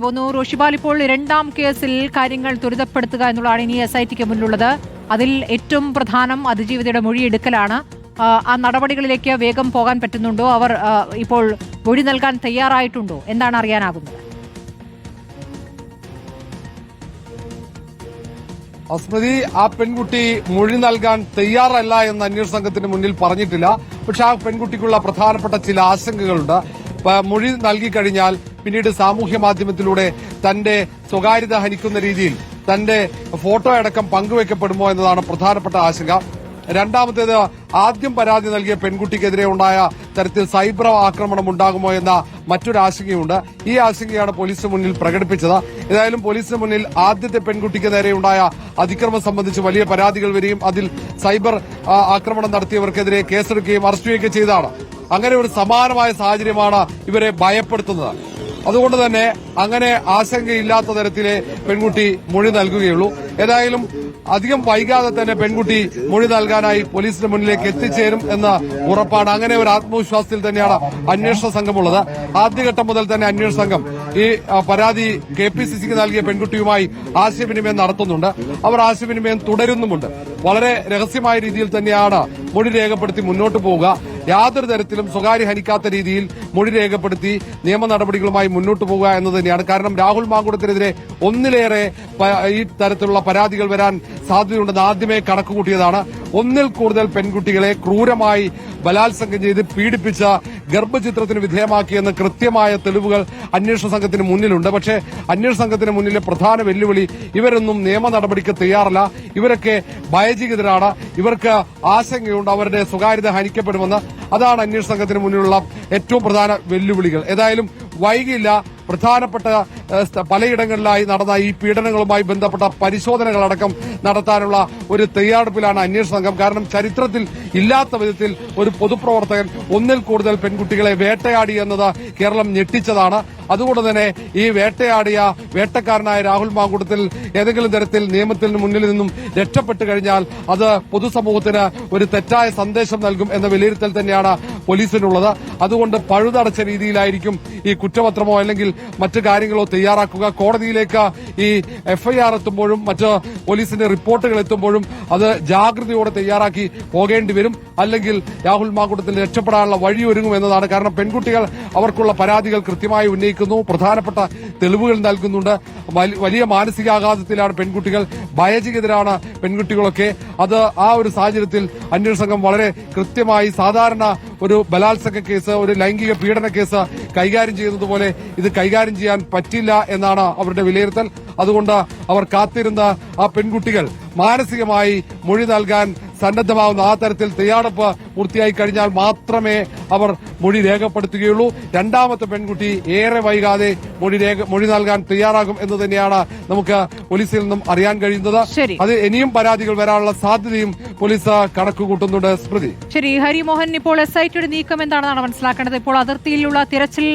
റോഷിബാൽ, ഇപ്പോൾ രണ്ടാം കേസിൽ കാര്യങ്ങൾ ത്വരിതപ്പെടുത്തുക എന്നുള്ളതാണ് ഇനി SITക്ക് മുന്നിലുള്ളത്. അതിൽ ഏറ്റവും പ്രധാനം അതിജീവിതയുടെ മൊഴിയെടുക്കലാണ്. ആ നടപടികളിലേക്ക് വേഗം പോകാൻ പറ്റുന്നുണ്ടോ? അവർ ഇപ്പോൾ മൊഴി നൽകാൻ തയ്യാറായിട്ടുണ്ടോ? എന്താണ് അറിയാനാകുന്നത്? സ്മൃതി, ആ പെൺകുട്ടി മൊഴി നൽകാൻ തയ്യാറല്ല എന്ന് അന്വേഷണ സംഘത്തിന് മുന്നിൽ പറഞ്ഞിട്ടില്ല. പക്ഷെ ആ പെൺകുട്ടിക്കുള്ള പ്രധാനപ്പെട്ട ചില ആശങ്കകളുണ്ട്. മൊഴി നൽകിക്കഴിഞ്ഞാൽ പിന്നീട് സാമൂഹ്യ മാധ്യമത്തിലൂടെ തന്റെ സ്വകാര്യത ഹനിക്കുന്ന രീതിയിൽ തന്റെ ഫോട്ടോ അടക്കം പങ്കുവയ്ക്കപ്പെടുമോ എന്നതാണ് പ്രധാനപ്പെട്ട ആശങ്ക. രണ്ടാമത്തേത്, ആദ്യം പരാതി നൽകിയ പെൺകുട്ടിക്കെതിരെ ഉണ്ടായ തരത്തിൽ സൈബർ ആക്രമണം ഉണ്ടാകുമോ എന്ന മറ്റൊരു ആശങ്കയുണ്ട്. ഈ ആശങ്കയാണ് പോലീസിന് മുന്നിൽ പ്രകടിപ്പിച്ചത്. ഏതായാലും പോലീസിന് മുന്നിൽ ആദ്യത്തെ പെൺകുട്ടിക്ക് നേരെയുണ്ടായ അതിക്രമം സംബന്ധിച്ച് വലിയ പരാതികൾ വരികയും അതിൽ സൈബർ ആക്രമണം നടത്തിയവർക്കെതിരെ കേസെടുക്കുകയും അറസ്റ്റ് ചെയ്യുകയും ചെയ്തതാണ്. അങ്ങനെ ഒരു സമാനമായ സാഹചര്യമാണ് ഇവരെ ഭയപ്പെടുത്തുന്നത്. അതുകൊണ്ട് തന്നെ അങ്ങനെ ആശങ്കയില്ലാത്ത തരത്തിലെ പെൺകുട്ടി മൊഴി നൽകുകയുള്ളൂ. ഏതായാലും അധികം വൈകാതെ തന്നെ പെൺകുട്ടി മൊഴി നൽകാനായി പോലീസിന് മുന്നിലേക്ക് എത്തിച്ചേരും എന്ന ഉറപ്പാണ്. അങ്ങനെ ഒരു ആത്മവിശ്വാസത്തിൽ തന്നെയാണ് അന്വേഷണ സംഘമുള്ളത്. ആദ്യഘട്ടം മുതൽ തന്നെ അന്വേഷണ സംഘം ഈ പരാതി KPCCക്ക് നൽകിയ പെൺകുട്ടിയുമായി ആശയവിനിമയം നടത്തുന്നുണ്ട്. അവർ ആശയവിനിമയം തുടരുന്നുമുണ്ട്. വളരെ രഹസ്യമായ രീതിയിൽ തന്നെയാണ് മൊഴി രേഖപ്പെടുത്തി മുന്നോട്ട് പോവുക. യാതൊരു തരത്തിലും സ്വകാര്യ ഹനിക്കാത്ത രീതിയിൽ മൊഴി രേഖപ്പെടുത്തി നിയമ നടപടികളുമായി മുന്നോട്ട് പോകുക എന്നത് തന്നെയാണ്. കാരണം രാഹുൽ മാങ്കൂട്ടത്തിനെതിരെ ഒന്നിലേറെ ഈ തരത്തിലുള്ള പരാതികൾ വരാൻ സാധ്യതയുണ്ടെന്ന് ആദ്യമേ കണക്കുകൂട്ടിയതാണ്. ഒന്നിൽ കൂടുതൽ പെൺകുട്ടികളെ ക്രൂരമായി ബലാത്സംഗം ചെയ്ത് പീഡിപ്പിച്ച ഗർഭചിത്രത്തിന് വിധേയമാക്കിയെന്ന് കൃത്യമായ തെളിവുകൾ അന്വേഷണ സംഘത്തിന് മുന്നിലുണ്ട്. പക്ഷേ അന്വേഷണ സംഘത്തിന് മുന്നിലെ പ്രധാന വെല്ലുവിളി, ഇവരൊന്നും നിയമ നടപടിക്ക് തയ്യാറല്ല. ഇവരൊക്കെ ഭയചകിതരാണ്. ഇവർക്ക് ആശങ്കയുണ്ട് അവരുടെ സ്വകാര്യത ഹനിക്കപ്പെടുമെന്ന്. അതാണ് അന്വേഷണ സംഘത്തിന് മുന്നിലുള്ള ഏറ്റവും പ്രധാന വെല്ലുവിളികൾ. ഏതായാലും വൈകിയില്ല. പ്രധാനപ്പെട്ട പലയിടങ്ങളിലായി നടന്ന ഈ പീഡനങ്ങളുമായി ബന്ധപ്പെട്ട പരിശോധനകളടക്കം നടത്താനുള്ള ഒരു തയ്യാറെടുപ്പിലാണ് അന്വേഷണ സംഘം. കാരണം ചരിത്രത്തിൽ ഇല്ലാത്ത വിധത്തിൽ ഒരു പൊതുപ്രവർത്തകൻ ഒന്നിൽ കൂടുതൽ പെൺകുട്ടികളെ വേട്ടയാടി എന്നത് കേരളം ഞെട്ടിച്ചതാണ്. അതുകൊണ്ട് തന്നെ ഈ വേട്ടക്കാരനായ രാഹുൽ മാങ്കൂട്ടത്തിൽ ഏതെങ്കിലും തരത്തിൽ നിയമത്തിന് മുന്നിൽ നിന്നും രക്ഷപ്പെട്ടു കഴിഞ്ഞാൽ അത് പൊതുസമൂഹത്തിന് ഒരു തെറ്റായ സന്ദേശം നൽകും എന്ന വിലയിരുത്തൽ തന്നെയാണ് പോലീസിനുള്ളത്. അതുകൊണ്ട് പഴുതടച്ച രീതിയിലായിരിക്കും ഈ കുറ്റപത്രമോ അല്ലെങ്കിൽ മറ്റു കാര്യങ്ങളോ തയ്യാറാക്കുക. കോടതിയിലേക്ക് ഈ FIR എത്തുമ്പോഴും മറ്റ് പോലീസിന്റെ റിപ്പോർട്ടുകൾ എത്തുമ്പോഴും അത് ജാഗ്രതയോടെ തയ്യാറാക്കി പോകേണ്ടി വരും. അല്ലെങ്കിൽ രാഹുൽ മാങ്കൂട്ടത്തിൽ രക്ഷപ്പെടാനുള്ള വഴിയൊരുങ്ങും എന്നതാണ്. കാരണം പെൺകുട്ടികൾ അവർക്കുള്ള പരാതികൾ കൃത്യമായി ഉന്നയിക്കുന്നു, പ്രധാനപ്പെട്ട തെളിവുകൾ നൽകുന്നുണ്ട്. വലിയ മാനസികാഘാതത്തിലാണ് പെൺകുട്ടികൾ, ഭയചകിതരാണ് പെൺകുട്ടികളൊക്കെ. അത് ആ ഒരു സാഹചര്യത്തിൽ അന്വേഷണ സംഘം വളരെ കൃത്യമായി സാധാരണ ഒരു ബലാത്സംഗ കേസ്, ഒരു ലൈംഗിക പീഡന കേസ് കൈകാര്യം ചെയ്യുന്നതുപോലെ ഇത് കൈകാര്യം ചെയ്യാൻ പറ്റില്ല എന്നാണ് അവരുടെ വിലയിരുത്തൽ. അതുകൊണ്ട് അവർ കാത്തിരുന്ന ആ പെൺകുട്ടികൾ മാനസികമായി മൊഴി നൽകാൻ സന്നദ്ധമാവുന്ന ആ തരത്തിൽ തയ്യാറെടുപ്പ് പൂർത്തിയായി കഴിഞ്ഞാൽ മാത്രമേ അവർ മൊഴി രേഖപ്പെടുത്തുകയുള്ളൂ. രണ്ടാമത്തെ പെൺകുട്ടി ഏറെ വൈകാതെ മൊഴി നൽകാൻ തയ്യാറാകും എന്ന് തന്നെയാണ് നമുക്ക് പോലീസിൽ നിന്നും അറിയാൻ കഴിയുന്നത്. അത് ഇനിയും പരാതികൾ വരാനുള്ള സാധ്യതയും പോലീസ് കണക്കുകൂട്ടുന്നുണ്ട്. സ്മൃതി, ശരി. ഹരിമോഹൻ, ഇപ്പോൾ SITയുടെ നീക്കം എന്താണെന്നാണ് മനസ്സിലാക്കേണ്ടത്? ഇപ്പോൾ അതിർത്തിയിലുള്ള തിരച്ചിൽ